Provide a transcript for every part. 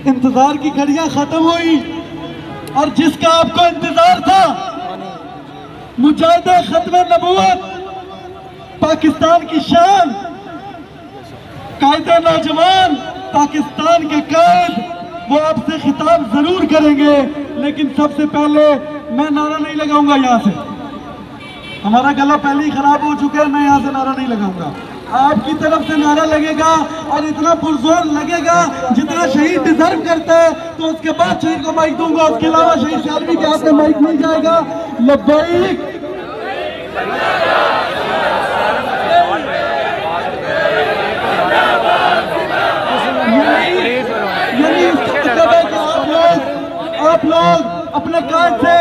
इंतजार की घड़ियां खत्म हुई और जिसका आपको इंतजार था, मुजाहिद खत्म नबूवत, पाकिस्तान की शान, कायदे नौजवान, पाकिस्तान के कायद, वो आपसे खिताब जरूर करेंगे। लेकिन सबसे पहले मैं नारा नहीं लगाऊंगा यहाँ से, हमारा गला पहले ही खराब हो चुका है, मैं यहाँ से नारा नहीं लगाऊंगा। आपकी तरफ से नारा लगेगा और इतना पुरजोर लगेगा जितना शहीद डिजर्व करता है, तो उसके बाद शहीद को माइक दूंगा। उसके अलावा शहीद सालवी के हाथ में माइक नहीं जाएगा। लब्बैक यानी इसका मतलब है कि आप लोग अपने काज से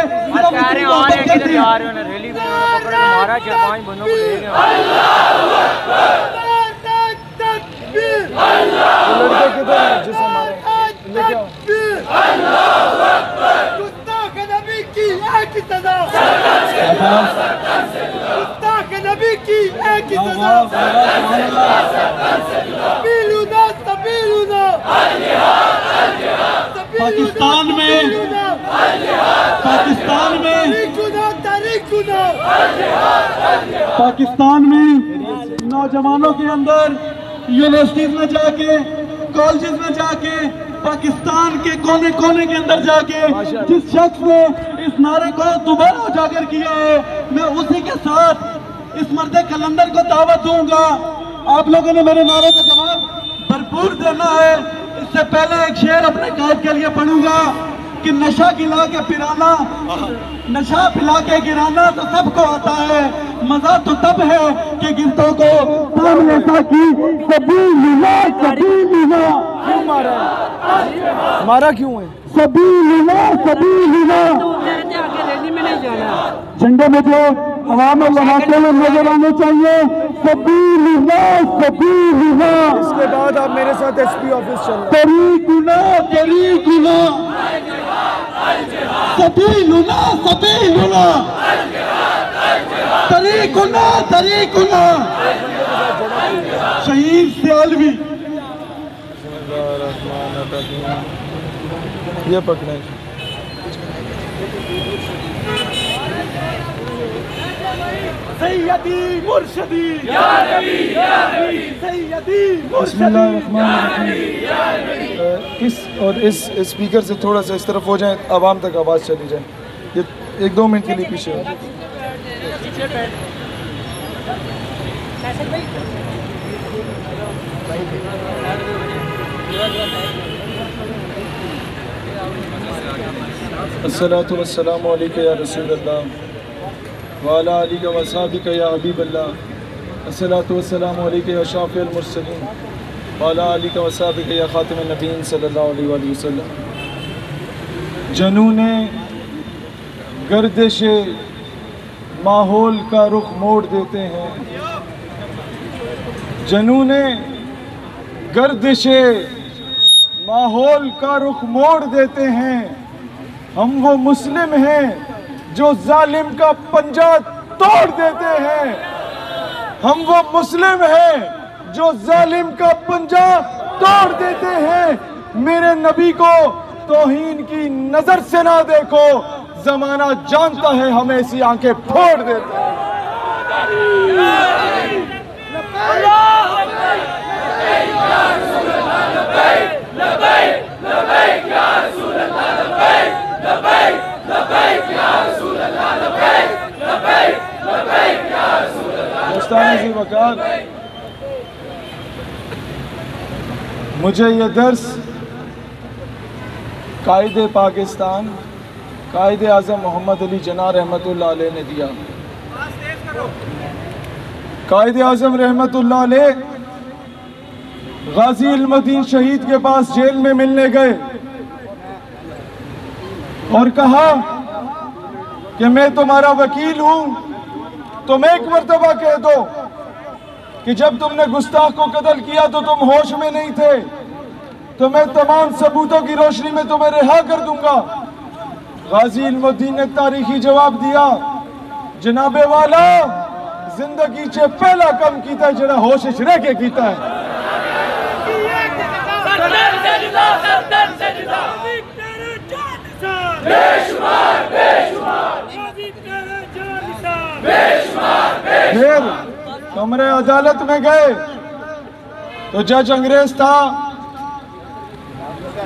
पाकिस्तान में नौजवानों के अंदर यूनिवर्सिटीज में जाके, कॉलेजेस में जाके, पाकिस्तान के कोने कोने के अंदर जाके जिस शख्स ने इस नारे को दोबारा उजागर किया है, मैं उसी के साथ इस मर्द कलंदर को दावत दूंगा। आप लोगों ने मेरे नारे का जवाब भरपूर देना है। इससे पहले एक शेर अपने कायद के लिए पढ़ूंगा कि नशा खिला के पिराना, नशा पिला के गिराना तो सबको आता है, मजा तो तब है कि गिरतों को थाम लेता कि सभी लीला, सभी लीला। क्यों मारा है? मारा क्यों है? सभी लीला, सभी लीला। झंडे में जो अवाम लगाते हुए नजर आने चाहिए, सभी लीला, सभी लीला। इसके बाद आप मेरे साथ एसपी ऑफिस चल रहे हैं। तरीकुना, तरीकुना, सभी लुना, सभी लुना, तरीकुना, तरीकुना। शहीद सियालवी ये पकड़े। सैयदी मुर्शदी या नबी, या नबी, सैयदी इस स्पीकर से थोड़ा सा इस तरफ हो जाए, आवाम तक आवाज़ चली जाए। ये 1-2 मिनट के लिए पीछे हो। अस्सलातु वस्सलामु अलैका या रसूल अल्लाह व अला आलिका व अस्हाबिका या हबीब अल्लाह। अस्सलातु वस्सलामु अलैका या शाफिउल मुरसलीन व अला आलिका व अस्हाबिका या खातिमुन नबीय्यीन सल्लल्लाहु अलैहि वसल्लम। जनूने गर्दिश माहौल का रुख मोड़ देते हैं, जनूने गर्दिश माहौल का रुख मोड़ देते हैं। हम वो मुस्लिम हैं जो जालिम का पंजा तोड़ देते हैं। हम वो मुस्लिम हैं जो जालिम का पंजा तोड़ देते हैं। मेरे नबी को तौहीन की नजर से ना देखो, जमाना जानता है हमें ऐसी आंखें फोड़ देते हैं। मुझे ये दर्स कायदे पाकिस्तान कायदे आज़म मोहम्मद अली जना रहमतुल्लाह अलैह ने दिया। कायदे आज़म रहमतुल्लाह अलैह गाजी इल्मुद्दीन शहीद के पास जेल में मिलने गए और कहा कि मैं तुम्हारा वकील हूं, तुम एक मर्तबा कह दो कि जब तुमने गुस्ताख को कत्ल किया तो तुम होश में नहीं थे, तो मैं तमाम सबूतों की रोशनी में तुम्हें रिहा कर दूंगा। गाजी इल्मुद्दीन ने तारीखी जवाब दिया, जनाबे वाला जिंदगी च पहला कम कीता जरा होश च रह के कीता है। कमरे अदालत में गए तो जज अंग्रेज था,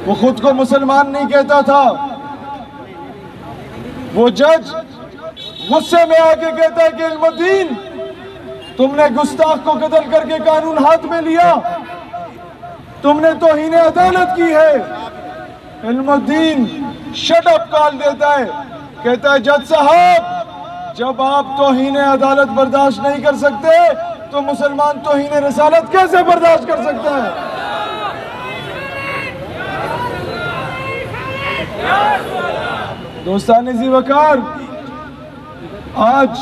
वो खुद को मुसलमान नहीं कहता था। वो जज गुस्से में आके कहता है कि इल्मुद्दीन, तुमने गुस्ताख को कत्ल करके कानून हाथ में लिया, तुमने तौहीन अदालत की है। इल्मुद्दीन शट अप कॉल देता है, कहता है जज साहब, जब आप तौहीन अदालत बर्दाश्त नहीं कर सकते तो मुसलमान तौहीन रिसालत कैसे बर्दाश्त कर सकता है? दोस्तान ज़ी वकार, आज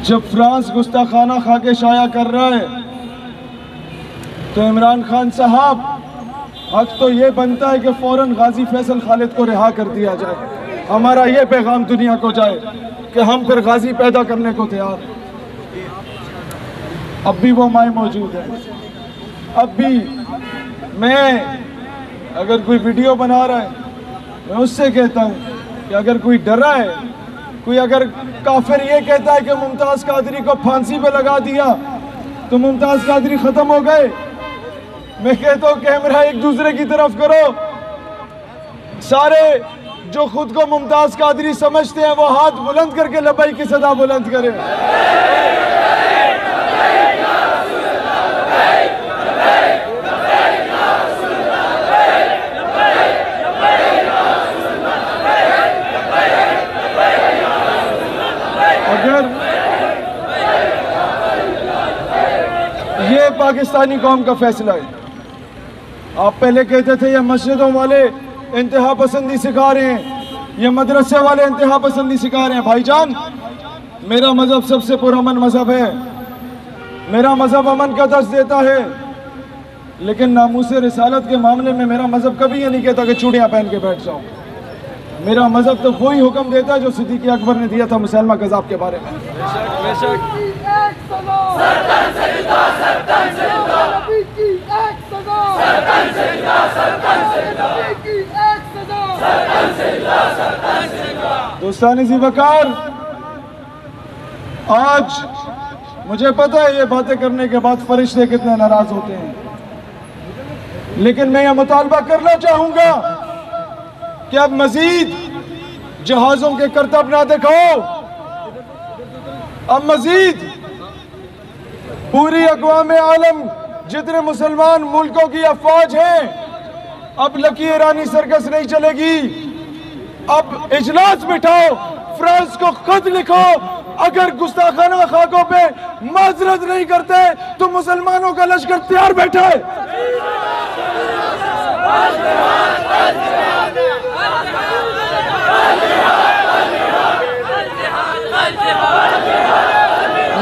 जब फ्रांस गुस्ताखाना खाके शाया कर रहा है तो इमरान खान साहब, हक तो ये बनता है कि फौरन गाजी फैसल खालिद को रिहा कर दिया जाए। हमारा ये पैगाम दुनिया को जाए कि हम फिर गाजी पैदा करने को तैयार हैं। अब भी वो माए मौजूद है। अब भी मैं, अगर कोई वीडियो बना रहा है, मैं उससे कहता हूँ कि अगर कोई डरा है, कोई अगर काफिर ये कहता है कि मुमताज़ कादरी को फांसी पे लगा दिया तो मुमताज़ कादरी खत्म हो गए, मैं कहता हूँ कैमरा एक दूसरे की तरफ करो। सारे जो खुद को मुमताज़ कादरी समझते हैं वो हाथ बुलंद करके लब्बैक की सदा बुलंद करें। अगर ये पाकिस्तानी कौम का फैसला है, आप पहले कहते थे ये मस्जिदों वाले इंतहा पसंदी सिखा रहे हैं, ये मदरसे वाले इंतहा पसंदी सिखा रहे हैं। भाईजान, मेरा मजहब सबसे पुरअमन मजहब है, मेरा मजहब अमन का दर्ज देता है, लेकिन नामूस रिसालत के मामले में मेरा मजहब कभी ये नहीं कहता कि चूड़ियां पहन के बैठ जाओ। मेरा मजहब तो वही हुक्म देता है जो सिद्दीक़ अकबर ने दिया था मुसलमा कज़ाब के बारे में। दोस्तान ज़ी वकार, आज मुझे पता है ये बातें करने के बाद फरिश्ते कितने नाराज होते हैं, लेकिन मैं यह मुतालबा करना चाहूंगा कि अब मजीद जहाजों के करतब ना दिखाओ। अब मजीद पूरी अक़वाम आलम जितने मुसलमान मुल्कों की अफवाज हैं, अब लकी ईरानी सर्कस नहीं चलेगी। अब इजलास बिठाओ, फ्रांस को खत लिखो, अगर गुस्ताखाना खाकों पे माजरत नहीं करते तो मुसलमानों का लश्कर तैयार बैठा है।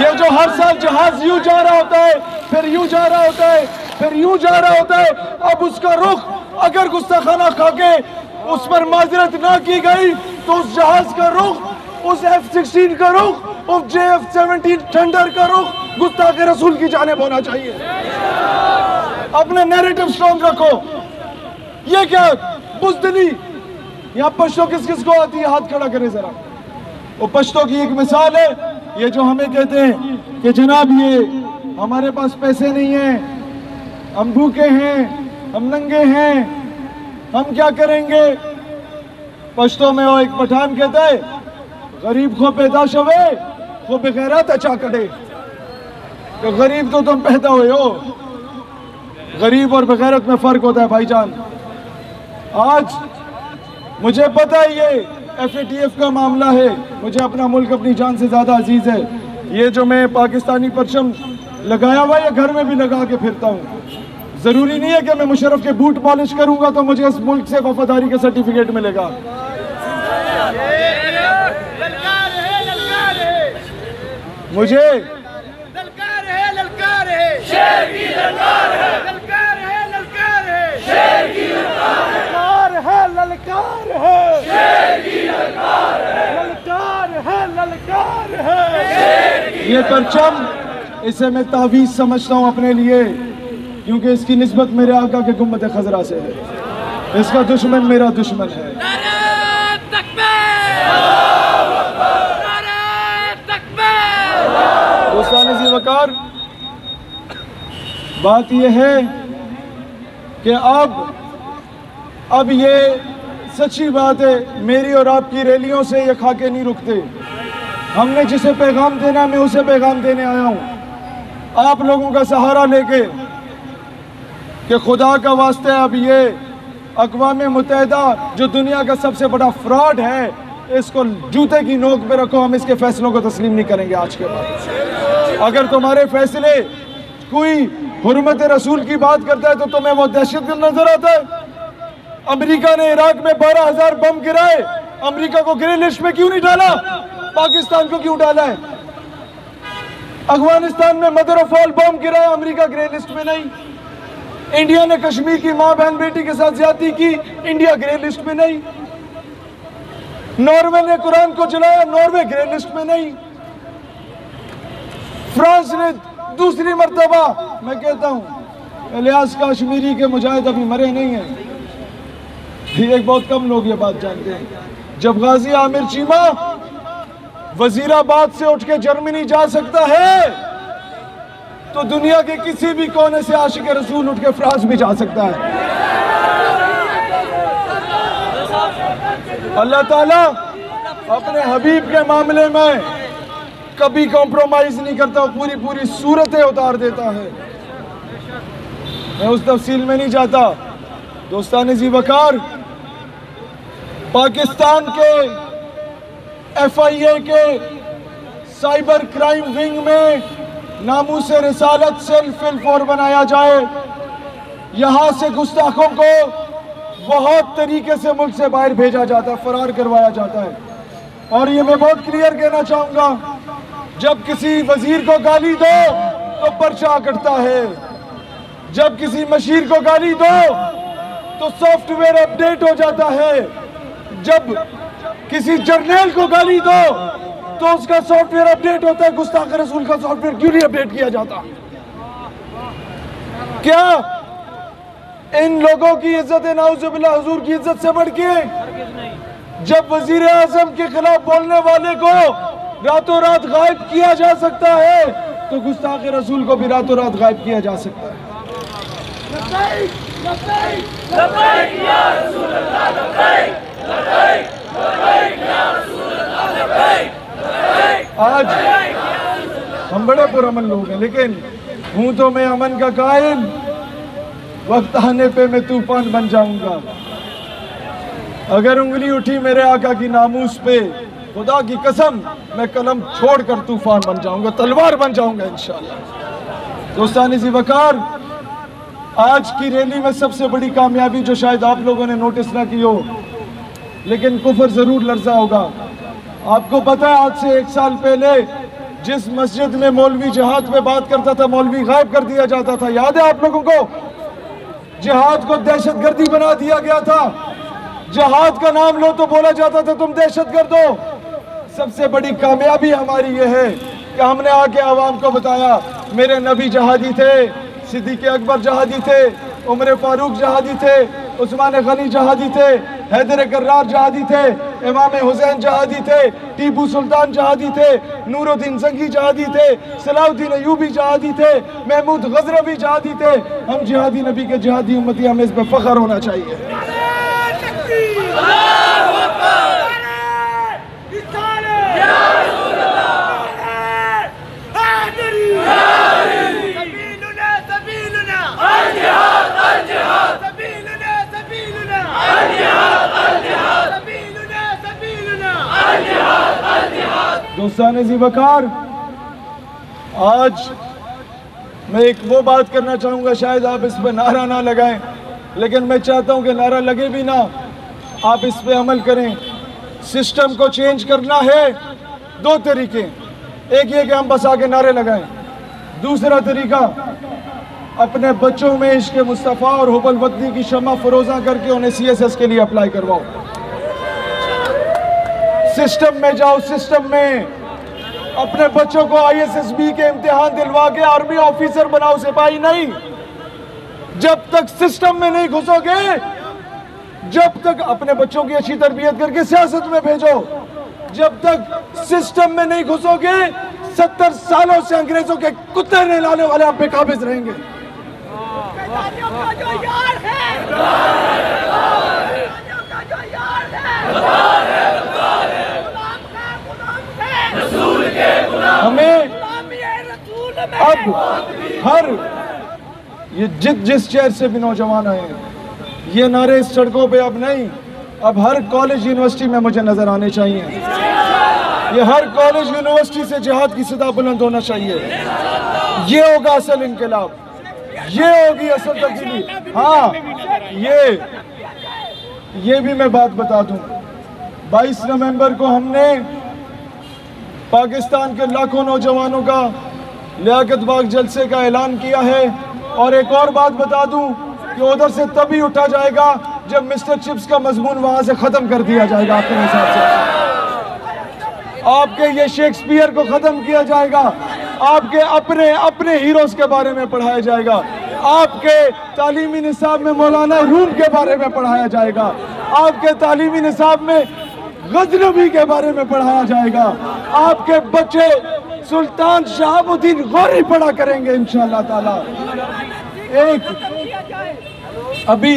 ये जो हर साल जहाज यूं जा रहा होता है, फिर यूं जा रहा होता है, फिर यूं जा रहा होता है, अब उसका रुख अगर गुस्ताखाना खाके उस पर माजरत ना की गई तो उस जहाज का रुख, उस F-16 का रुख, उस JF-17 थंडर का रुख गुस्ताखे रसूल की जानिब होना चाहिए। अपने नैरेटिव स्ट्रॉन्ग रखो। ये क्या बुज़दिली, यहाँ पश्तो किस किस को आती है? हाथ खड़ा करे जरा। वो पश्तो की एक मिसाल है, ये जो हमें कहते हैं कि जनाब ये हमारे पास पैसे नहीं हैं, हम भूखे हैं, हम नंगे हैं, हम क्या करेंगे? पश्तो में वो एक पठान कहता है, गरीब को पैदा शवे को बेगैरत अच्छा कटे। तो गरीब तो तुम पैदा हुए हो, गरीब और बेगैरत में फर्क होता है भाईजान। आज मुझे पता है ये FATF का मामला है, मुझे अपना मुल्क अपनी जान से ज्यादा अजीज है। ये जो मैं पाकिस्तानी परचम लगाया हुआ है घर में भी लगा के फिरता हूँ। जरूरी नहीं है कि मैं मुशर्रफ के बूट पॉलिश करूंगा तो मुझे इस मुल्क से वफादारी का सर्टिफिकेट मिलेगा। मुझे ललकार है, ललकार है, शेर की ललकार है, ललकार है, ललकार है, शेर की ललकार है, ललकार है, शेर की ललकार है, ललकार है, ललकार है। ये परचम, इसे मैं तावीज़ समझता हूँ अपने लिए, क्योंकि इसकी निस्बत मेरे आका के गुम्बद खजरा से है। इसका दुश्मन मेरा दुश्मन है। नारे तकबीर, नारे तकबीर। दोस्तान ज़ी वकार, बात यह है कि अब ये सच्ची बात है, मेरी और आपकी रैलियों से ये खाके नहीं रुकते। हमने जिसे पैगाम देना, मैं उसे पैगाम देने आया हूँ, आप लोगों का सहारा लेके कि खुदा का वास्ते अब ये अक़वाम मुत्तहिदा जो दुनिया का सबसे बड़ा फ्रॉड है, इसको जूते की नोक पे रखो। हम इसके फैसलों को तस्लीम नहीं करेंगे आज के बाद। अगर तुम्हारे फैसले कोई हुर्मत रसूल की बात करता है तो तुम्हें वो दहशतगर्द नजर आता है। अमेरिका ने इराक में 12,000 बम गिराए, अमेरिका को ग्रे लिस्ट में क्यों नहीं डाला? पाकिस्तान को क्यों डाला है? अफगानिस्तान में मदर ऑफ ऑल बम गिराया, अमेरिका ग्रे लिस्ट में नहीं। इंडिया ने कश्मीर की मां बहन बेटी के साथ ज्यादती की, इंडिया ग्रे लिस्ट में नहीं। नॉर्वे ने कुरान को जलाया, नॉर्वे ग्रे लिस्ट में नहीं। फ्रांस ने दूसरी मर्तबा, मैं कहता हूं इलियास कश्मीरी के मुजाहिद अभी मरे नहीं हैं। एक बहुत कम लोग ये बात जानते हैं। जब गाजी आमिर चीमा वजीराबाद से उठ के जर्मनी जा सकता है तो दुनिया के किसी भी कोने से आशिक रसूल उठ के फ्रांस भी जा सकता है। अल्लाह ताला अपने हबीब के मामले में कभी कॉम्प्रोमाइज नहीं करता, पूरी सूरतें उतार देता है। मैं उस तफसील में नहीं जाता। दोस्तान ज़ी वकार, पाकिस्तान के FIA के साइबर क्राइम विंग में नामूस रिसालत सेल्फ फिल बनाया जाए। यहां से गुस्ताखों को बहुत तरीके से मुल्क से बाहर भेजा जाता है, फरार करवाया जाता है। और ये मैं बहुत क्लियर कहना चाहूंगा, जब किसी वजीर को गाली दो तो पर्चा कटता है, जब किसी मशीर को गाली दो तो सॉफ्टवेयर अपडेट हो जाता है, जब किसी जर्नल को गाली दो तो उसका सॉफ्टवेयर अपडेट होता है। गुस्ताख रसूल का सॉफ्टवेयर क्यों नहीं अपडेट किया जाता? क्या इन लोगों की इज्जत नाउजुबिल्लाह हुजूर की इज्जत से बढ़ के जब वजीर आजम के खिलाफ बोलने वाले को रातों रात गायब किया जा सकता है तो गुस्ताख रसूल को भी रातों रात गायब किया जा सकता है। आज हम बड़े पुरअमन लोग हैं, लेकिन हूं तो मैं अमन का कायल। वक्त आने पे मैं तूफान बन जाऊंगा। अगर उंगली उठी मेरे आका की नामूस पे, खुदा की कसम मैं कलम छोड़कर तूफान बन जाऊंगा, तलवार बन जाऊंगा इंशाअल्लाह। दोस्तान ज़ी वकार, आज की रैली में सबसे बड़ी कामयाबी जो शायद आप लोगों ने नोटिस ना की हो, लेकिन कुफर जरूर लर्जा होगा। आपको पता है आज से 1 साल पहले जिस मस्जिद में मौलवी जिहाद पे बात करता था, मौलवी गायब कर दिया जाता था। याद है आप लोगों को? जिहाद को दहशतगर्दी बना दिया गया था। जिहाद का नाम लो तो बोला जाता था तुम दहशतगर्द हो। सबसे बड़ी कामयाबी हमारी ये है कि हमने आके आवाम को बताया मेरे नबी जहादी थे, सिद्दीक़ अकबर जहादी थे, उमर फारूक जहादी थे, उस्मान गनी जहादी थे, हैदर कर्रार जहादी थे, इमाम हुसैन जहादी थे, टीपू सुल्तान जहादी थे, नूरुद्दीन जंगी जहादी थे, सलाउद्दीन अयूबी जहादी थे, महमूद गजनवी जहादी थे। हम जिहादी नबी के जिहादी उम्मती, हमें इस पर फख्र होना चाहिए। दोस्तान ज़ी वकार, आज मैं एक वो बात करना चाहूँगा, शायद आप इस पर नारा ना लगाएं, लेकिन मैं चाहता हूँ कि नारा लगे भी ना, आप इस पे अमल करें। सिस्टम को चेंज करना है 2 तरीके, एक ये कि हम बस आके नारे लगाएं, दूसरा तरीका अपने बच्चों में इश्क मुस्तफ़ा और हुब्बुल वतनी की शम्मा फरोज़ा करके उन्हें CSS के लिए अप्लाई करवाओ। सिस्टम में जाओ, सिस्टम में अपने बच्चों को ISSB के इम्तिहान दिलवा के आर्मी ऑफिसर बनाओ, सिपाही नहीं। जब तक सिस्टम में नहीं घुसोगे, जब तक अपने बच्चों की अच्छी तरबियत करके सियासत में भेजो, जब तक सिस्टम में नहीं घुसोगे 70 सालों से अंग्रेजों के कुत्ते नहलाने वाले आप बेकाबिज रहेंगे। शहजादियों का जो यार है, शहजादियों का जो यार है, गुलाम है, रसूल के गुलाम, हमें गुलामी है रसूल में। अब हर ये जिस शहर से भी नौजवान आए हैं, ये नारे इस सड़कों पे अब नहीं, अब हर कॉलेज यूनिवर्सिटी में मुझे नजर आने चाहिए। ये हर कॉलेज यूनिवर्सिटी से जिहाद की सदा बुलंद होना चाहिए। ये होगा असल इनकलाब, ये होगी असल तब्दीली। हाँ, ये भी मैं बात बता दूं, 22 नवंबर को हमने पाकिस्तान के लाखों नौजवानों का लियाकत बाग जलसे का ऐलान किया है। और एक और बात बता दूं कि उधर से तभी उठा जाएगा जब मिस्टर चिप्स का मजमून वहां से खत्म कर दिया जाएगा। आपके हिसाब से आपके ये शेक्सपियर को खत्म किया जाएगा, आपके अपने हीरोज के बारे में पढ़ाया जाएगा, आपके तालीमी निसाब में मौलाना रूम के बारे में पढ़ाया जाएगा, आपके तालीमी निसाब में गजनबी के बारे में पढ़ाया जाएगा, आपके बच्चे सुल्तान शहाबुद्दीन गौरी पढ़ा करेंगे इंशाअल्लाह ताला। एक अभी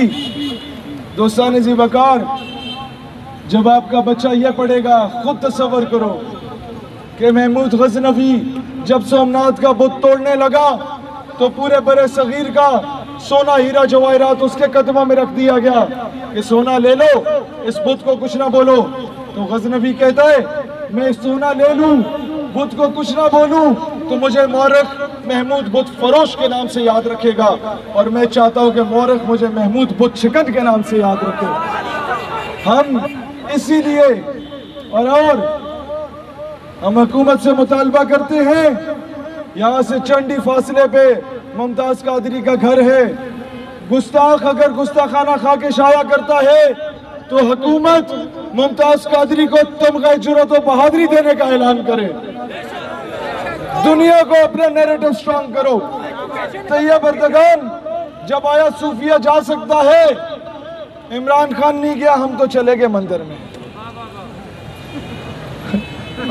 दोस्तान जी वकार, जब आपका बच्चा यह पढ़ेगा, खुद तसव्वुर करो कि महमूद गजनवी जब सोमनाथ का बुत तोड़ने लगा तो पूरे बड़े सगीर का सोना हीरा जवाहरात उसके कदमों में रख दिया गया कि सोना ले लो, इस बुत को कुछ ना बोलो। तो गजनवी कहता है मैं सोना ले लूं, बुत को कुछ ना बोलूं तो मुझे मौरख महमूद बुत फरोश के नाम से याद रखेगा, और मैं चाहता हूं कि मौरख मुझे महमूद बुत चिकन के नाम से याद रखे। हम इसीलिए और हम हुकूमत से मुतालबा करते हैं, यहाँ से चंडी फासले पे मुमताज कादरी का घर है। गुस्ताख अगर गुस्ताखाना खा के शाया करता है तो हुकूमत मुमताज कादरी को तमगा जुर्रत और बहादुरी देने का ऐलान करे। दुनिया को अपना नैरेटिव स्ट्रॉन्ग करो। तैयब अर्दगान जब आया सूफिया जा सकता है, इमरान खान नहीं गया, हम तो चले गए मंदिर में।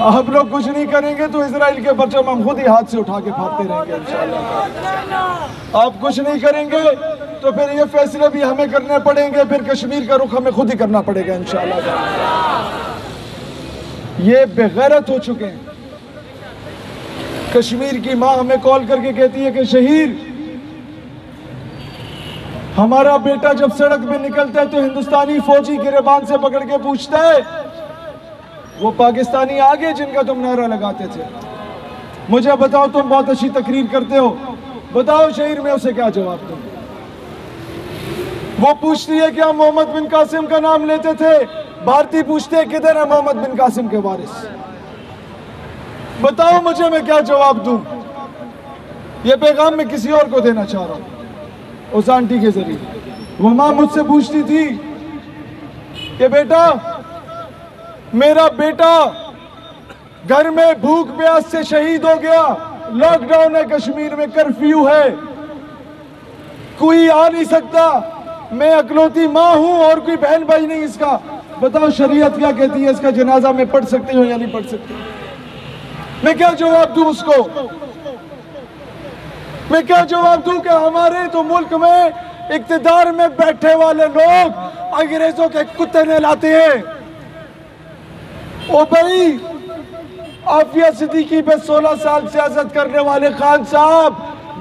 आप लोग कुछ नहीं करेंगे तो इजराइल के परचम हम खुद ही हाथ से उठा के फाड़ते रहेंगे इंशाअल्लाह। आप कुछ नहीं करेंगे तो फिर ये फैसले भी हमें करने पड़ेंगे, फिर कश्मीर का रुख हमें खुद ही करना पड़ेगा इंशाअल्लाह। ये बेगैरत हो चुके हैं। कश्मीर की माँ हमें कॉल करके कहती है कि शहीद, हमारा बेटा जब सड़क पे निकलता है तो हिंदुस्तानी फौजी गिरेबान से पकड़ के पूछता है वो पाकिस्तानी आगे जिनका तुम नारा लगाते थे, मुझे बताओ, तुम बहुत अच्छी तकरीर करते हो, बताओ शहीद मैं उसे क्या जवाब दूं। वो पूछती है कि हम मोहम्मद बिन कासिम का नाम लेते थे, भारतीय पूछते हैं किधर है मोहम्मद बिन कासिम के वारिस, बताओ मुझे, मैं क्या जवाब दूं। ये पैगाम मैं किसी और को देना चाह रहा हूं उस आंटी के जरिए। वो मां मुझसे पूछती थी कि बेटा, मेरा बेटा घर में भूख प्यास से शहीद हो गया, लॉकडाउन है कश्मीर में, कर्फ्यू है, कोई आ नहीं सकता, मैं अकलौती माँ हूं और कोई बहन भाई नहीं इसका, बताओ शरीयत क्या कहती है, इसका जनाजा मैं पढ़ सकती हूँ या नहीं पढ़ सकती। मैं क्या जवाब दूं उसको, मैं क्या जवाब दूं कि हमारे तो मुल्क में इक्तिदार में बैठे वाले लोग अंग्रेजों के कुत्ते नहलाते हैं। ओ भाई, आफिया सिद्दीकी पे 16 साल सियासत करने वाले खान साहब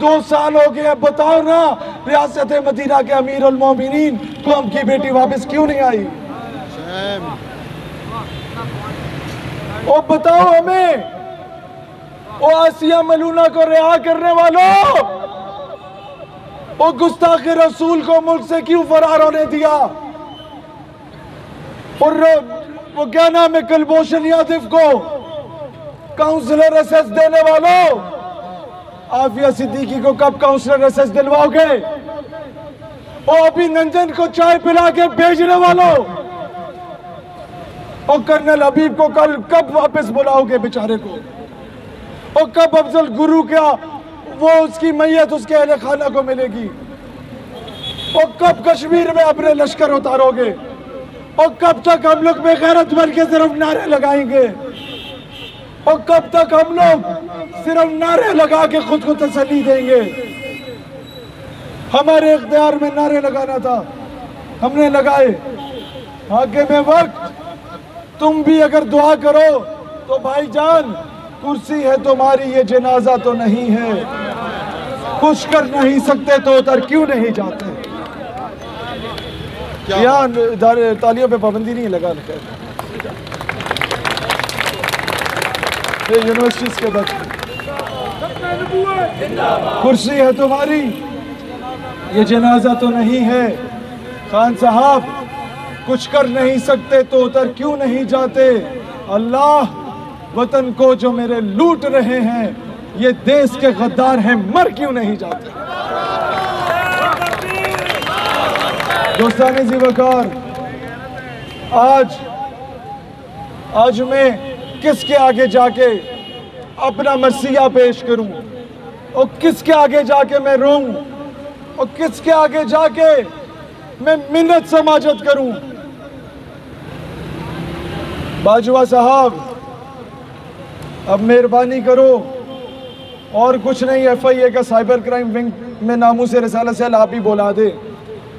2 साल हो गए, बताओ ना रियासत मदीना के अमीर उल मोमिनीन कौम की बेटी वापस क्यों नहीं आई। ओ बताओ हमें, ओ आसिया मलूना को रिहा करने वालों, ओ गुस्ताख रसूल को मुल्क से क्यों फरार होने दिया। और वो क्या नाम है, कुलभूषण यादव को काउंसलर एसएस देने वालों, आफिया सिद्दीकी को कब काउंसलर एसएस दिलवाओगे। और अभिनंदन को चाय पिला के भेजने वालों, और कर्नल हबीब को कल कब वापस बुलाओगे बेचारे को। और कब अफजल गुरु का वो उसकी मैयत उसके अहले खाना को मिलेगी। और कब कश्मीर में अपने लश्कर उतारोगे। और कब तक हम लोग बेगैरत बन के सिर्फ नारे लगाएंगे। और कब तक हम लोग सिर्फ नारे लगा के खुद को तसल्ली देंगे? हमारे इख्तियार में नारे लगाना था, हमने लगाए। आगे में वक्त तुम भी अगर दुआ करो तो भाईजान, कुर्सी है तुम्हारी, ये जनाजा तो नहीं है। कुछ कर नहीं सकते तो उधर क्यों नहीं जाते? यहाँ तालियों पे पाबंदी नहीं लगा रखा है यूनिवर्सिटीज के बच्चे। कुर्सी है तुम्हारी, ये जनाजा तो नहीं है। खान साहब, कुछ कर नहीं सकते तो उधर क्यों नहीं जाते? अल्लाह, वतन को जो मेरे लूट रहे हैं, ये देश के गद्दार हैं, मर क्यों नहीं जाते? दोस्तानी जी वकार, आज मैं किसके आगे जाके अपना मसीहा पेश करूं, और किसके आगे जाके मैं रोऊं, और किसके आगे जाके मैं मिन्नत समाजत करूं? बाजवा साहब, अब मेहरबानी करो, और कुछ नहीं, FIA का साइबर क्राइम विंग में नामू से रिसाला सेल आप ही बोला दे,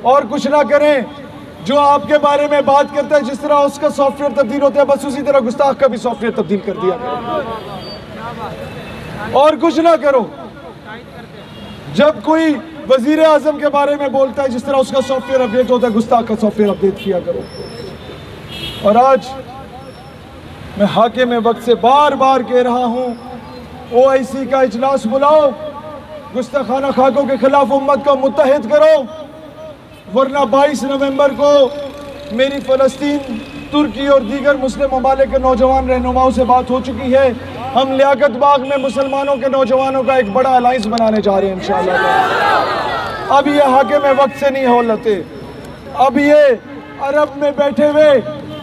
और कुछ ना करें। जो आपके बारे में बात करता है, जिस तरह उसका सॉफ्टवेयर तब्दील होता है, बस उसी तरह गुस्ताख का भी सॉफ्टवेयर तब्दील कर दिया और कुछ ना करो। जब कोई वजीर आजम के बारे में बोलता है, जिस तरह उसका सॉफ्टवेयर अपडेट होता है, गुस्ताख का सॉफ्टवेयर अपडेट किया करो। और आज मैं हाकिम वक्त से बार बार कह रहा हूं, OIC का इजलास बुलाओ, गुस्ताखाना खाकों के खिलाफ उम्मत को मुत्तहिद करो, वरना 22 नवंबर को मेरी फ़लस्तीन, तुर्की और दीगर मुस्लिम ममालिक के नौजवान रहनुमाओं से बात हो चुकी है। हम लियाकत बाग में मुसलमानों के नौजवानों का एक बड़ा अलायंस बनाने जा रहे हैं इंशाअल्लाह। अब ये हाकिम वक्त से नहीं हो लेते। अब ये अरब में बैठे हुए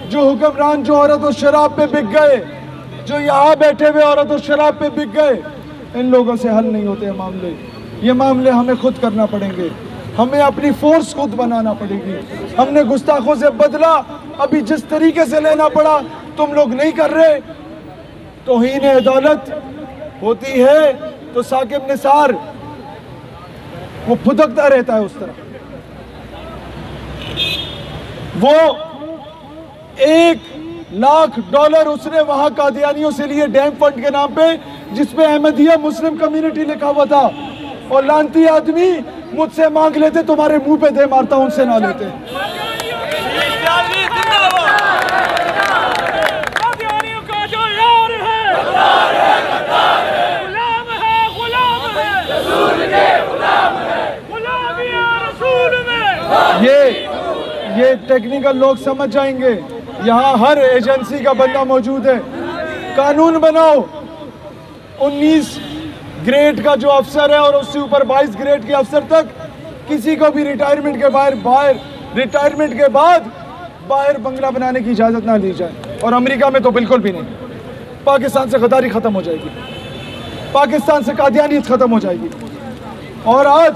जो हुक्मरान जो औरत और शराब पे बिक गए, जो यहाँ बैठे हुए औरत और शराब पे बिक गए, इन लोगों से हल नहीं होते मामले। ये मामले हमें खुद करना पड़ेंगे, हमें अपनी फोर्स खुद बनाना पड़ेगी। हमने गुस्ताखों से बदला अभी जिस तरीके से लेना पड़ा, तुम लोग नहीं कर रहे। तौहीन अदालत होती है तो साकिब निसार वो फुदकता रहता है उस तरह। वो $1,00,000 उसने वहां कादियानियों से लिए डैम फंड के नाम पे, जिसपे अहमदिया मुस्लिम कम्युनिटी लिखा हुआ था। और लानती आदमी मुझसे मांग लेते, तुम्हारे मुंह पे दे मारता, उनसे ना लेते। ये टेक्निकल लोग समझ जाएंगे। यहाँ हर एजेंसी का बंदा मौजूद है। कानून बनाओ, 19 ग्रेड का जो अफसर है और उससे ऊपर 22 ग्रेड के अफसर तक किसी को भी रिटायरमेंट के रिटायरमेंट के बाद बाहर बंगला बनाने की इजाज़त ना दी जाए। और अमेरिका में तो बिल्कुल भी नहीं। पाकिस्तान से गद्दारी ख़त्म हो जाएगी, पाकिस्तान से कादियानियत ख़त्म हो जाएगी। और आज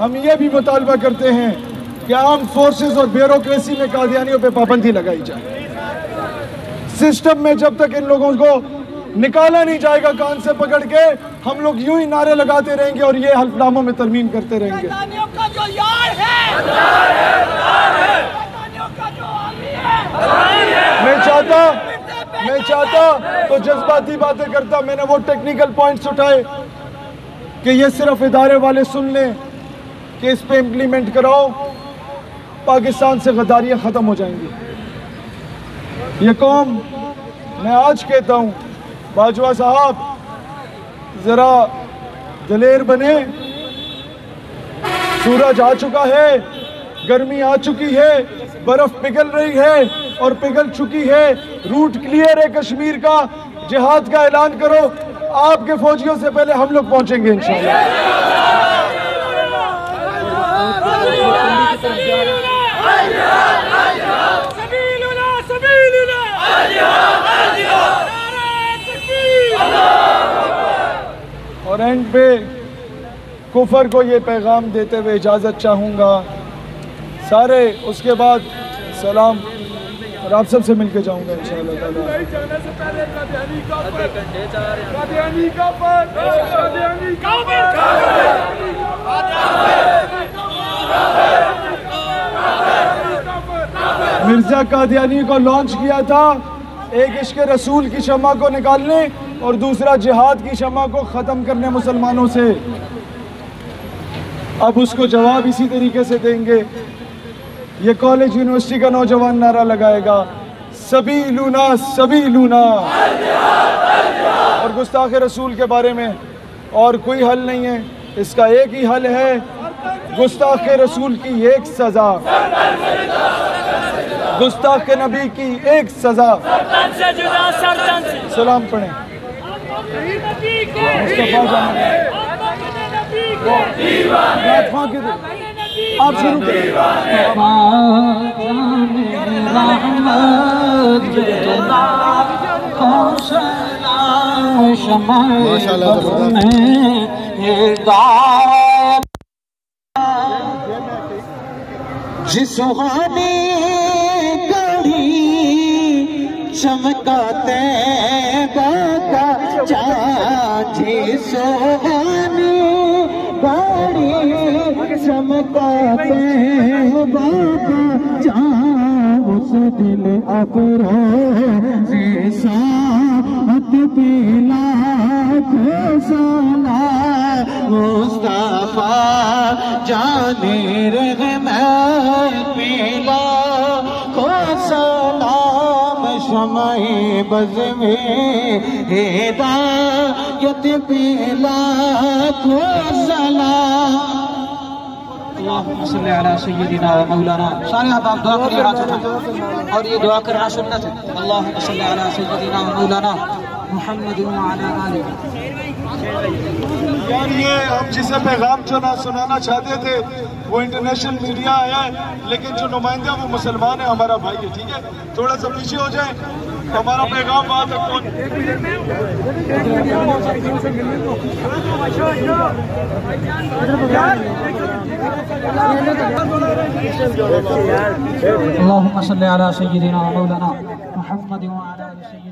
हम ये भी मुतालबा करते हैं कि आर्म फोर्सेस और ब्यूरोक्रेसी में कादियानियों पे पाबंदी लगाई जाए। सिस्टम में जब तक इन लोगों को निकाला नहीं जाएगा कान से पकड़ के, हम लोग यूं ही नारे लगाते रहेंगे और ये हल्फनामों में तरमीम करते रहेंगे। मैं चाहता तो जज्बाती बातें करता। मैंने वो टेक्निकल पॉइंट्स उठाए कि ये सिर्फ इदारे वाले सुन लें कि इस पे इम्प्लीमेंट कराओ, पाकिस्तान से गद्दारियां ख़त्म हो जाएंगी। ये कौम, मैं आज कहता हूँ, बाजवा साहब ज़रा दलेर बने। सूरज आ चुका है, गर्मी आ चुकी है, बर्फ़ पिघल रही है और पिघल चुकी है। रूट क्लियर है कश्मीर का, जिहाद का ऐलान करो। आपके फौजियों से पहले हम लोग पहुँचेंगे इंशाअल्लाह। और एंड पे कुफर को ये पैगाम देते हुए इजाज़त चाहूँगा सारे। उसके बाद सलाम। और आप सबसे मिलके जाऊंगा इंशाअल्लाह ताला। जाने से पहले कादियानी मिर्जा कादियानी को लॉन्च किया था, एक इश्क रसूल की शम्मा को निकालने और दूसरा जिहाद की शम्मा को ख़त्म करने मुसलमानों से। अब उसको जवाब इसी तरीके से देंगे। ये कॉलेज यूनिवर्सिटी का नौजवान नारा लगाएगा, सभी लूना सभी लूना। और गुस्ताख रसूल के बारे में और कोई हल नहीं है, इसका एक ही हल है, गुस्ताख रसूल की एक सज़ा, गुस्ताख नबी की एक सज़ा। सलाम पढ़ें। आप शुरू करें। जिस सुहानी घड़ी चमकाते बाका चाँद, सुहानी घड़ी चमकाते बाका चाँद, उस दिल अफरोज़ साथ पिला सला मुस्तफा जाने रहमत पिला को सलाम, शमाए बज़ में हिदायत पिला को सलाम। अल्लाहुम्मा सल्ली अला सय्यिदिना व मौलाना। सारे आप दुआ के लिए हाथ उठाएं और ये दुआ करना सुन्नत है। अल्लाहुम्मा सल्ली अला सय्यिदिना व मौलाना मुहम्मद व अला आलिहि। यार ये हम जिसे पैगाम सुनाना चाहते थे वो इंटरनेशनल मीडिया आया है, लेकिन जो नुमाइंदा वो मुसलमान है, हमारा भाई है, ठीक है? थोड़ा सा पीछे हो जाए, हमारा पैगाम वहाँ तक पहुँच। अल्लाहुम्मा सल्ली अला सय्यिदिना व मौलाना मुहम्मद व अला आलिहि।